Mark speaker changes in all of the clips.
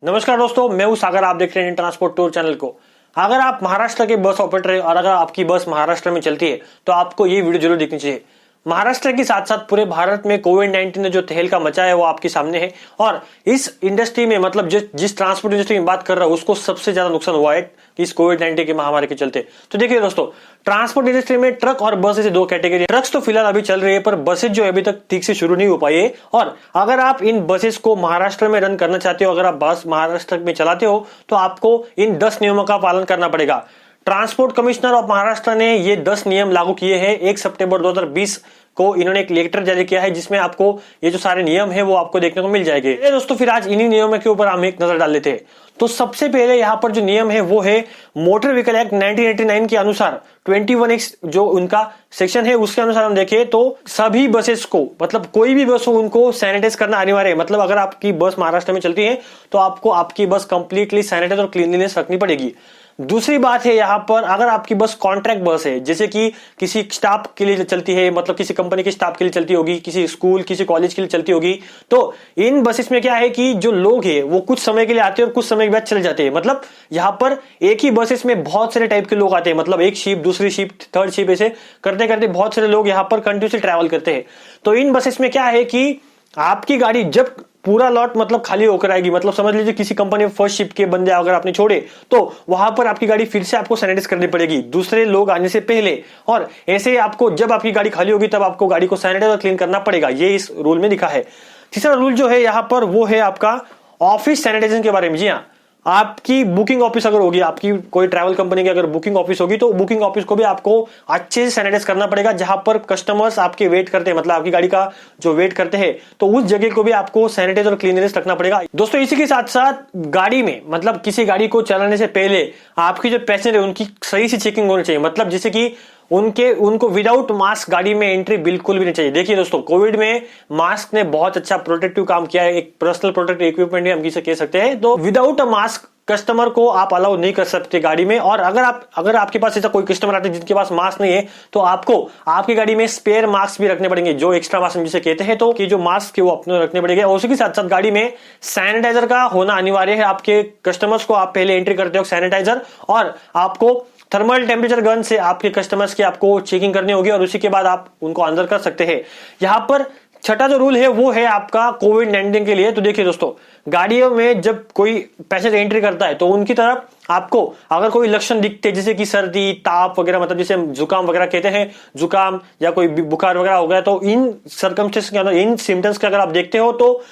Speaker 1: नमस्कार दोस्तों, मैं हूं सागर। आप देख रहे हैं ट्रांसपोर्ट टूर चैनल को। अगर आप महाराष्ट्र के बस ऑपरेटर हैं और अगर आपकी बस महाराष्ट्र में चलती है तो आपको ये वीडियो जरूर देखनी चाहिए। महाराष्ट्र के साथ साथ पूरे भारत में कोविड-19 ने जो तहलका मचाया है वो आपके सामने है और इस इंडस्ट्री में मतलब जिस ट्रांसपोर्ट इंडस्ट्री में बात कर रहा हूं उसको सबसे ज्यादा नुकसान हुआ है इस कोविड-19 की महामारी के चलते। तो देखिए दोस्तों, ट्रांसपोर्ट इंडस्ट्री में ट्रक और बस ऐसे दो कैटेगरी। ट्रक्स तो फिलहाल अभी चल रही है पर बसेज जो अभी तक ठीक से शुरू नहीं हो पाई है। और अगर आप इन बसेस को महाराष्ट्र में रन करना चाहते हो, अगर आप बस महाराष्ट्र में चलाते हो तो आपको इन 10 नियमों का पालन करना पड़ेगा। ट्रांसपोर्ट कमिश्नर ऑफ महाराष्ट्र ने ये 10 नियम लागू किए हैं। 1 सितंबर 2020 को इन्होंने एक लेटर जारी किया है जिसमें आपको ये जो सारे नियम है वो आपको देखने को मिल जाएंगे। दोस्तों फिर आज इन्हीं नियमों के ऊपर हम एक नजर डाल लेते हैं। तो सबसे पहले यहाँ पर जो नियम है वो है मोटर व्हीकल एक्ट 1989 के अनुसार 21X जो उनका सेक्शन है उसके अनुसार हम देखें तो सभी बसेस को मतलब कोई भी बस हो उनको सैनिटाइज करना अनिवार्य है। मतलब अगर आपकी बस महाराष्ट्र में चलती है तो आपको आपकी बस कंप्लीटली सैनिटाइज और क्लीनलीनेस रखनी पड़ेगी। दूसरी बात है यहाँ पर अगर आपकी बस कॉन्ट्रैक्ट बस है, जैसे कि किसी स्टाफ के लिए चलती है, मतलब किसी कंपनी के स्टाफ के लिए चलती होगी, किसी स्कूल किसी कॉलेज के लिए चलती होगी, तो इन बसेस में क्या है कि जो लोग हैं वो कुछ समय के लिए आते हैं और कुछ समय के बाद चले जाते हैं। मतलब यहाँ पर एक ही बसेस में बहुत सारे टाइप के लोग आते हैं, मतलब एक शिफ्ट दूसरी शिफ्ट थर्ड शिफ्ट ऐसे करते करते बहुत सारे लोग यहाँ पर कंटिन्यूसली ट्रैवल करते हैं। तो इन बसेस में क्या है कि आपकी गाड़ी जब पूरा लॉट मतलब खाली होकर आएगी, मतलब समझ लीजिए किसी कंपनी में फर्स्ट शिफ्ट के बंदे अगर आपने छोड़े तो वहां पर आपकी गाड़ी फिर से आपको सैनिटाइज करनी पड़ेगी दूसरे लोग आने से पहले। और ऐसे आपको जब आपकी गाड़ी खाली होगी तब आपको गाड़ी को सैनिटाइज और क्लीन करना पड़ेगा, ये इस रूल में लिखा है। तीसरा रूल जो है यहाँ पर वो है आपका ऑफिस सैनिटाइजेशन के बारे में। जी हाँ, आपकी बुकिंग ऑफिस अगर होगी, आपकी कोई ट्रैवल कंपनी की अगर बुकिंग ऑफिस होगी तो बुकिंग ऑफिस को भी आपको अच्छे से सैनिटाइज करना पड़ेगा। जहां पर कस्टमर्स आपके वेट करते हैं, मतलब आपकी गाड़ी का जो वेट करते हैं, तो उस जगह को भी आपको सैनिटाइज और क्लीननेस रखना पड़ेगा। दोस्तों इसी के साथ साथ गाड़ी में मतलब किसी गाड़ी को चलाने से पहले आपकी जो पैसेंजर है उनकी सही से चेकिंग होनी चाहिए। मतलब जैसे कि उनको विदाउट मास्क गाड़ी में एंट्री बिल्कुल भी नहीं चाहिए। देखिए दोस्तों, कोविड में मास्क ने बहुत अच्छा प्रोटेक्टिव काम किया है, एक पर्सनल प्रोटेक्टिव इक्विपमेंट भी हम किसे कह सकते हैं। तो विदाउट अ मास्क कस्टमर को आप अलाउ नहीं कर सकते गाड़ी में। और अगर आपके पास ऐसा कोई कस्टमर आते हैं जिनके पास मास्क नहीं है तो आपको आपकी गाड़ी में स्पेयर मास्क भी रखने पड़ेंगे, जो एक्स्ट्रा मास्क जिसे कहते हैं। तो कि जो मास्क है वो अपने रखने पड़ेंगे। और उसी के साथ साथ गाड़ी में सैनिटाइजर का होना अनिवार्य है। आपके कस्टमर्स को आप पहले एंट्री करते हो सैनिटाइजर, और आपको थर्मल टेम्परेचर गन से आपके कस्टमर्स की आपको चेकिंग करनी होगी और उसी के बाद आप उनको अंदर कर सकते हैं। यहां पर छठा जो रूल है वो है आपका कोविड-19 के लिए। तो देखिए दोस्तों, गाड़ियों में जब कोई पैसेंजर एंट्री करता है तो उनकी तरफ आपको अगर कोई लक्षण दिखते जैसे कि सर्दी ताप वगैरह, मतलब जैसे हम जुकाम वगैरह कहते हैं, जुकाम या कोई बुखार वगैरह हो गया, तो इन सर्कमस्टेंस के अंदर इन सिम्टम्स के अगर आप देखते हो तो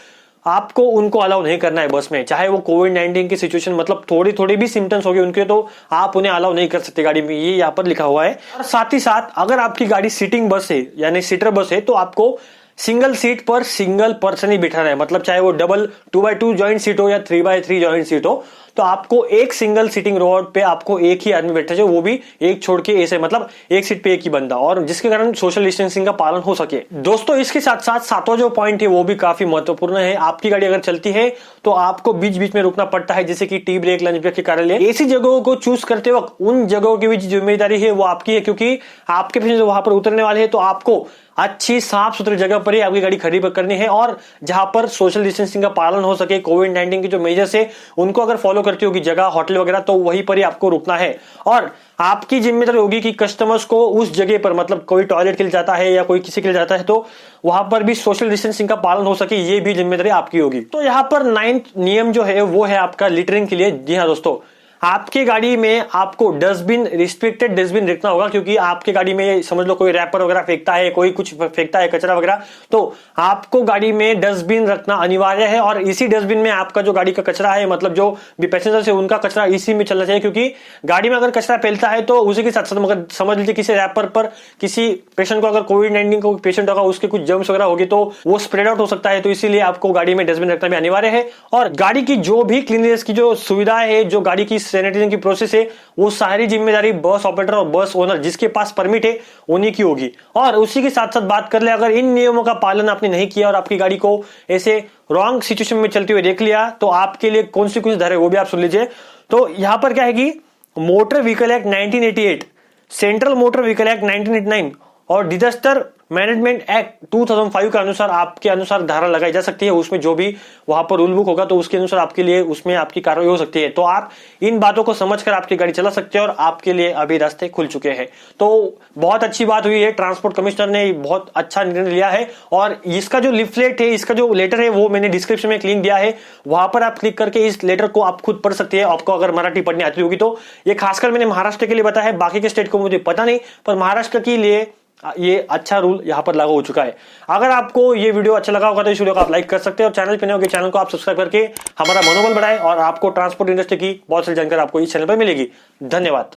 Speaker 1: आपको उनको अलाउ नहीं करना है बस में। चाहे वो कोविड-19 की सिचुएशन मतलब थोड़ी थोड़ी भी सिम्टम्स होगी उनके तो आप उन्हें अलाउ नहीं कर सकते गाड़ी में, ये यहाँ पर लिखा हुआ है। और साथ ही साथ अगर आपकी गाड़ी सीटिंग बस है यानी सीटर बस है तो आपको सिंगल सीट पर सिंगल पर्सन ही बिठाना है। मतलब चाहे वो डबल 2x2 जॉइंट सीट हो या 3x3 जॉइंट सीट हो, तो आपको एक सिंगल सीटिंग रोड पे आपको एक ही आदमी बैठा चाहिए, वो भी एक छोड़ के ऐसे, मतलब एक सीट पे एक ही बंदा, और जिसके कारण सोशल डिस्टेंसिंग का पालन हो सके। दोस्तों इसके साथ साथ सातवां जो पॉइंट है वो भी काफी महत्वपूर्ण है। आपकी गाड़ी अगर चलती है तो आपको बीच बीच में रुकना पड़ता है, जैसे कि टी ब्रेक लंच ब्रेक के कारण। ऐसी जगहों को चूज करते वक्त उन जगहों की भी जिम्मेदारी है वो आपकी है, क्योंकि आपके पैसेंजर वहां पर उतरने वाले हैं। तो आपको अच्छी साफ सुथरी जगह पर ही आपकी गाड़ी खड़ी करनी है और जहां पर सोशल डिस्टेंसिंग का पालन हो सके, कोविड-19 के जो मेजर्स है उनको अगर फॉलो करती होगी जगह होटल वगैरह, तो वहीं पर ही आपको रुकना है। और आपकी जिम्मेदारी होगी कि कस्टमर्स को उस जगह पर, मतलब कोई टॉयलेट के लिए जाता है या कोई किसी के लिए जाता है तो वहां पर भी सोशल डिस्टेंसिंग का पालन हो सके, ये भी जिम्मेदारी आपकी होगी। तो यहाँ पर 9th नियम जो है वो है आपका लिटरिंग के लिए। जी हाँ दोस्तों, आपकी गाड़ी में आपको डस्टबिन, रिस्ट्रिक्टेड डस्टबिन रखना होगा, क्योंकि आपकी गाड़ी में समझ लो कोई रैपर वगैरह फेंकता है, कोई कुछ फेंकता है कचरा वगैरह, तो आपको गाड़ी में डस्टबिन रखना अनिवार्य है। और इसी डस्टबिन में आपका जो गाड़ी का कचरा है, मतलब जो भी पैसेंजर्स है उनका कचरा इसी में चलना चाहिए, क्योंकि गाड़ी में अगर कचरा फैलता है तो उसी के साथ साथ मगर समझ लीजिए किसी रैपर पर किसी पेशेंट को अगर कोविड-19 को पेशेंट होगा उसके कुछ जर्म्स वगैरह होगी तो वो स्प्रेड आउट हो सकता है। तो इसीलिए आपको गाड़ी में डस्टबिन रखना भी अनिवार्य है। और गाड़ी की जो भी क्लीननेस की जो सुविधाएं है, जो गाड़ी की सैनिटाइजेशन की प्रोसेस है, वो सारी जिम्मेदारी बस ऑपरेटर और बस ओनर जिसके पास परमिट है उन्हीं की होगी। और उसी के साथ साथ बात कर ले, अगर इन नियमों का पालन आपने नहीं किया और आपकी गाड़ी को ऐसे रॉन्ग सिचुएशन में चलते हुए देख लिया तो आपके लिए कॉन्सिक्वेंस धरे, वो भी आप सुन लीजिए। तो यहां पर क्या है कि motor vehicle act 1988, central motor vehicle act 1989 और डिजास्टर मैनेजमेंट एक्ट 2005 के अनुसार आपके अनुसार धारा लगाई जा सकती है, उसमें जो भी वहां पर रूल बुक होगा तो उसके अनुसार आपके लिए उसमें आपकी कार्रवाई हो सकती है। तो आप इन बातों को समझकर आपकी गाड़ी चला सकते हैं और आपके लिए अभी रास्ते खुल चुके हैं। तो बहुत अच्छी बात हुई है, ट्रांसपोर्ट कमिश्नर ने बहुत अच्छा निर्णय लिया है और इसका जो लिफलेट है, इसका जो लेटर है वो मैंने डिस्क्रिप्शन में लिंक दिया है, वहां पर आप क्लिक करके इस लेटर को आप खुद पढ़ सकते हैं। आपको अगर मराठी पढ़नी आती होगी तो। ये खासकर मैंने महाराष्ट्र के लिए बताया है, बाकी के स्टेट को मुझे पता नहीं, पर महाराष्ट्र के लिए ये अच्छा रूल यहां पर लागू हो चुका है। अगर आपको ये वीडियो अच्छा लगा होगा तो इस वीडियो को आप लाइक कर सकते हैं और चैनल पे नए होंगे चैनल को आप सब्सक्राइब करके हमारा मनोबल बढ़ाएं और आपको ट्रांसपोर्ट इंडस्ट्री की बहुत सारी जानकारी आपको इस चैनल पर मिलेगी। धन्यवाद।